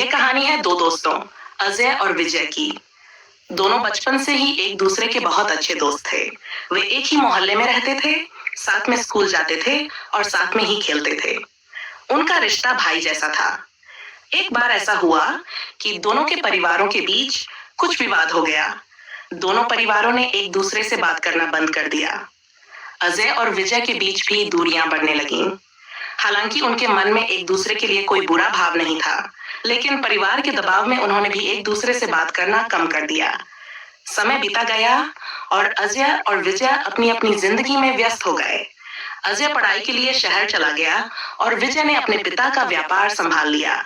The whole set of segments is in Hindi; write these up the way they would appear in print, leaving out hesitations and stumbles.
ये कहानी है दो दोस्तों, अजय और विजय की। दोनों बचपन से ही एक दूसरे के बहुत अच्छे दोस्त थे। वे एक ही मोहल्ले में रहते थे, साथ में स्कूल जाते थे और साथ में ही खेलते थे। उनका रिश्ता भाई जैसा था। एक बार ऐसा हुआ कि दोनों के परिवारों के बीच कुछ विवाद हो गया। दोनों परिवारों ने एक दूसरे से बात करना बंद कर दिया। अजय और विजय के बीच भी दूरियां बढ़ने लगीं। हालांकि उनके मन में एक दूसरे के लिए कोई बुरा भाव नहीं था, लेकिन परिवार के दबाव में उन्होंने भी एक दूसरे से बात करना कम कर दिया। समय बीता गया और अजय और विजय अपनी अपनी जिंदगी में व्यस्त हो गए। अजय पढ़ाई के लिए शहर चला गया और विजय ने अपने पिता का व्यापार संभाल लिया।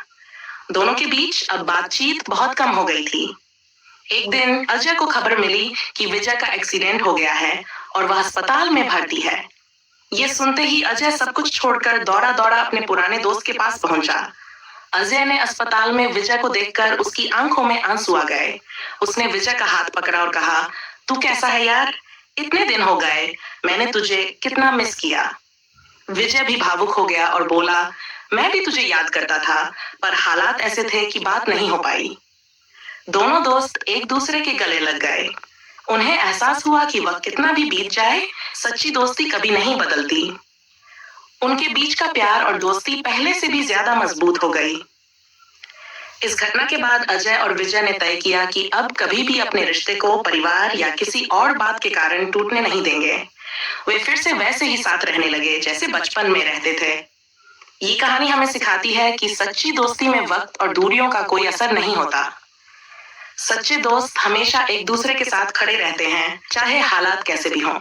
दोनों के बीच अब बातचीत बहुत कम हो गई थी। एक दिन अजय को खबर मिली कि विजय का एक्सीडेंट हो गया है और वह अस्पताल में भर्ती है। ये सुनते ही अजय सब कुछ छोड़कर दौड़ा दौड़ा अपने पुराने दोस्त के पास पहुंचा। अजय ने अस्पताल में विजय को देखकर उसकी आंखों में आंसू आ गए। उसने विजय का हाथ पकड़ा और कहा, तू कैसा है यार? इतने दिन हो गए, मैंने तुझे कितना मिस किया। विजय भी भावुक हो गया और बोला, मैं भी तुझे याद करता था, पर हालात ऐसे थे कि बात नहीं हो पाई। दोनों दोस्त एक दूसरे के गले लग गए। उन्हें एहसास हुआ कि वक्त कितना भी बीत जाए, सच्ची दोस्ती कभी नहीं बदलती। उनके बीच का प्यार और दोस्ती पहले से भी ज्यादा मजबूत हो गई। इस घटना के बाद अजय और विजय ने तय किया कि अब कभी भी अपने रिश्ते को परिवार या किसी और बात के कारण टूटने नहीं देंगे। वे फिर से वैसे ही साथ रहने लगे जैसे बचपन में रहते थे। ये कहानी हमें सिखाती है कि सच्ची दोस्ती में वक्त और दूरियों का कोई असर नहीं होता। सच्चे दोस्त हमेशा एक दूसरे के साथ खड़े रहते हैं, चाहे हालात कैसे भी हों।